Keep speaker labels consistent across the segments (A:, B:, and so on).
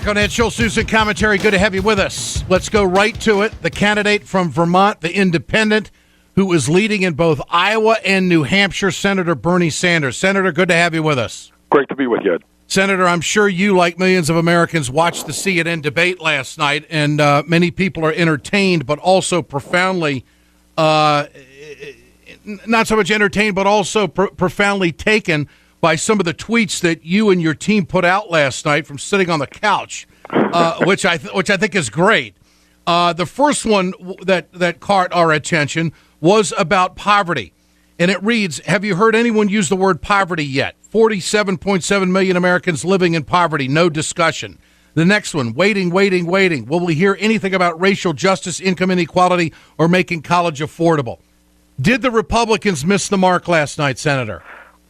A: Back on Ed Schultz News and Commentary. Good to have you with us. Let's go right to it. The candidate from Vermont, the independent, who is leading in both Iowa and New Hampshire, Senator Bernie Sanders. Senator, good to have you with us.
B: Great to be with you, Ed.
A: Senator, I'm sure you, like millions of Americans, watched the CNN debate last night, and many people are entertained, but also profoundly, not so much entertained, but also profoundly taken by some of the tweets that you and your team put out last night from sitting on the couch, which I think is great. The first one that caught our attention was about poverty, and it reads, "Have you heard anyone use the word poverty yet? 47.7 million Americans living in poverty, no discussion." The next one, waiting. Will we hear anything about racial justice, income inequality, or making college affordable? Did the Republicans miss the mark last night, Senator?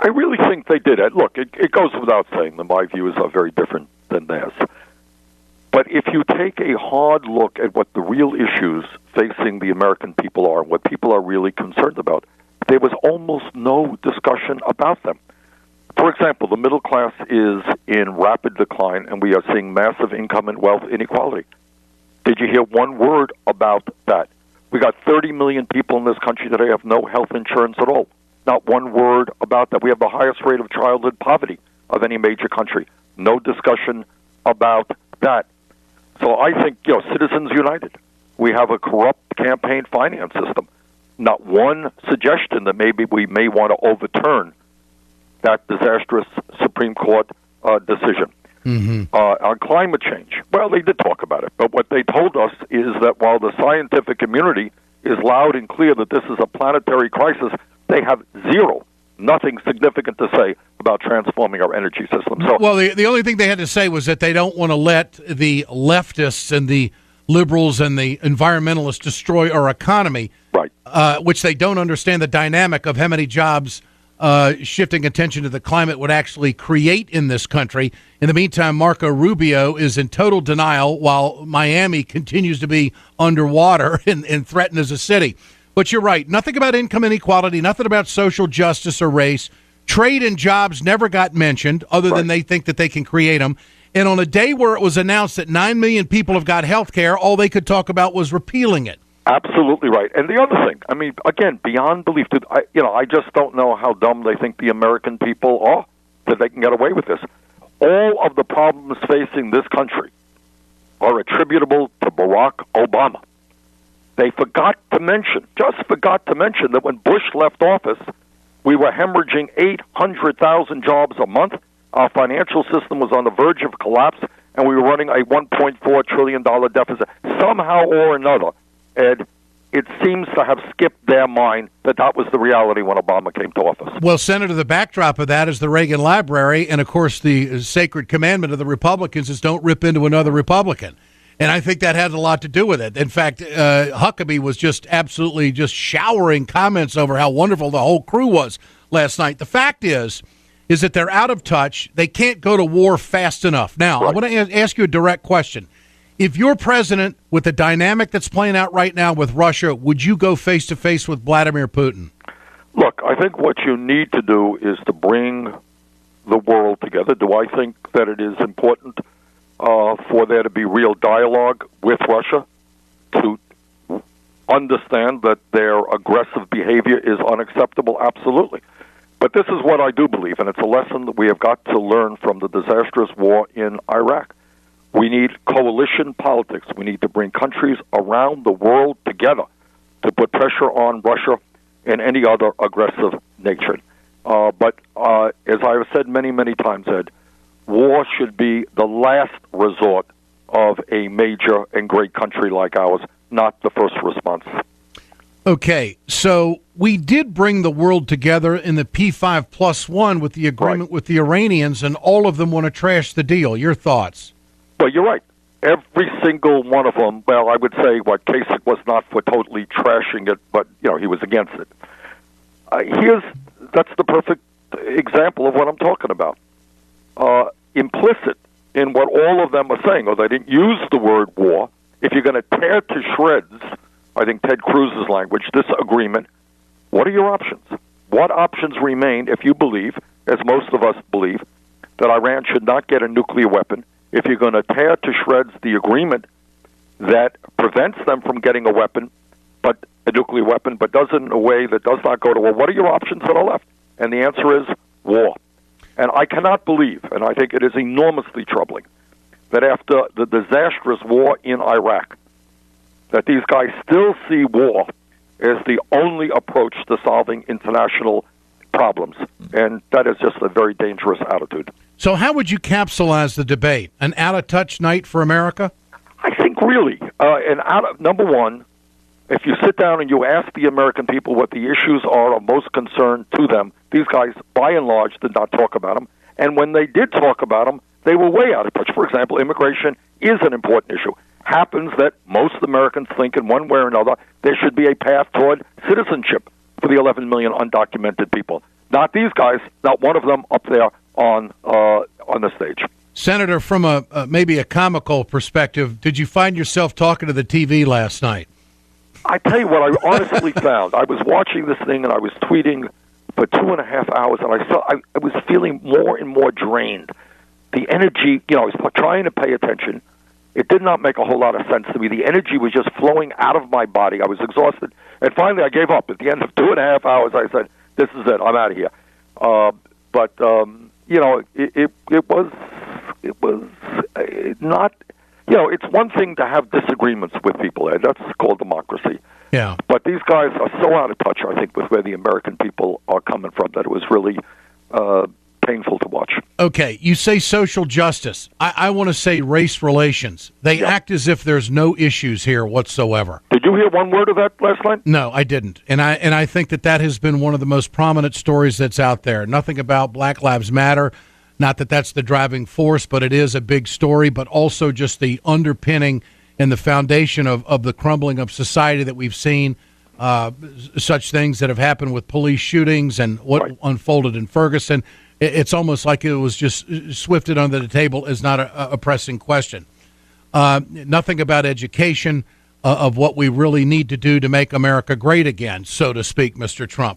B: I really think they did. Look, it goes without saying that my views are very different than theirs. But if you take a hard look at what the real issues facing the American people are, and what people are really concerned about, there was almost no discussion about them. For example, the middle class is in rapid decline, and we are seeing massive income and wealth inequality. Did you hear one word about that? We got 30 million people in this country today have no health insurance at all. Not one word about that. We have the highest rate of childhood poverty of any major country. No discussion about that. So I think, Citizens United. We have a corrupt campaign finance system. Not one suggestion that maybe we may want to overturn that disastrous Supreme Court decision. Mm-hmm. On climate change, well, they did talk about it, but what they told us is that while the scientific community is loud and clear that this is a planetary crisis, they have nothing significant to say about transforming our energy system. So,
A: well, the only thing they had to say was that they don't want to let the leftists and the liberals and the environmentalists destroy our economy,
B: right?
A: Which they don't understand the dynamic of how many jobs shifting attention to the climate would actually create in this country. In the meantime, Marco Rubio is in total denial while Miami continues to be underwater and threatened as a city. But you're right. Nothing about income inequality, nothing about social justice or race. Trade and jobs never got mentioned other than they think that they can create them. And on a day where it was announced that 9 million people have got health care, all they could talk about was repealing it.
B: Absolutely right. And the other thing, I mean, again, beyond belief, I just don't know how dumb they think the American people are that they can get away with this. All of the problems facing this country are attributable to Barack Obama. They just forgot to mention that when Bush left office, we were hemorrhaging 800,000 jobs a month. Our financial system was on the verge of collapse, and we were running a $1.4 trillion deficit. Somehow or another, Ed, it seems to have skipped their mind that was the reality when Obama came to office.
A: Well, Senator, the backdrop of that is the Reagan Library, and, of course, the sacred commandment of the Republicans is don't rip into another Republican. And I think that had a lot to do with it. In fact, Huckabee was just absolutely just showering comments over how wonderful the whole crew was last night. The fact is that they're out of touch. They can't go to war fast enough. Now, I want to ask you a direct question. If you're president with the dynamic that's playing out right now with Russia, would you go face-to-face with Vladimir Putin?
B: Look, I think what you need to do is to bring the world together. Do I think that it is important for there to be real dialogue with Russia to understand that their aggressive behavior is unacceptable? Absolutely. But this is what I do believe, and it's a lesson that we have got to learn from the disastrous war in Iraq. We need coalition politics. We need to bring countries around the world together to put pressure on Russia and any other aggressive nation. But as I have said many, many times, Ed, war should be the last resort of a major and great country like ours, not the first response.
A: Okay, so we did bring the world together in the P5+1 with the agreement with the Iranians, and all of them want to trash the deal. Your thoughts?
B: Well, you're right. Every single one of them, well, I would say what Kasich was not for totally trashing it, but, he was against it. That's the perfect example of what I'm talking about. Implicit in what all of them are saying, or they didn't use the word war, if you're going to tear to shreds, I think Ted Cruz's language, this agreement, what are your options? What options remain if you believe, as most of us believe, that Iran should not get a nuclear weapon if you're going to tear to shreds the agreement that prevents them from getting a weapon, but a nuclear weapon, but does it in a way that does not go to war, what are your options that are left? And the answer is war. And I cannot believe, and I think it is enormously troubling, that after the disastrous war in Iraq, that these guys still see war as the only approach to solving international problems. And that is just a very dangerous attitude.
A: So how would you capsulize the debate? An out-of-touch night for America?
B: I think really, number one, if you sit down and you ask the American people what the issues are of most concern to them, these guys, by and large, did not talk about them. And when they did talk about them, they were way out of touch. For example, immigration is an important issue. Happens that most Americans think in one way or another there should be a path toward citizenship for the 11 million undocumented people. Not these guys, not one of them up there on the stage.
A: Senator, from maybe a comical perspective, did you find yourself talking to the TV last night?
B: I tell you what, I honestly found. I was watching this thing and I was tweeting for 2.5 hours, and I was feeling more and more drained. The energy, I was trying to pay attention. It did not make a whole lot of sense to me. The energy was just flowing out of my body. I was exhausted. And finally, I gave up. At the end of 2.5 hours, I said, this is it. I'm out of here. It was not, it's one thing to have disagreements with people. And that's called democracy.
A: Yeah.
B: But these guys are so out of touch, I think, with where the American people are coming from that it was really painful to watch.
A: Okay, you say social justice. I want to say race relations. They act as if there's no issues here whatsoever.
B: Did you hear one word of that last night?
A: No, I didn't. And I think that has been one of the most prominent stories that's out there. Nothing about Black Lives Matter. Not that that's the driving force, but it is a big story, but also just the underpinning and the foundation of the crumbling of society that we've seen, such things that have happened with police shootings and what unfolded in Ferguson. It's almost like it was just swifted under the table as not a pressing question. Nothing about education of what we really need to do to make America great again, so to speak, Mr. Trump.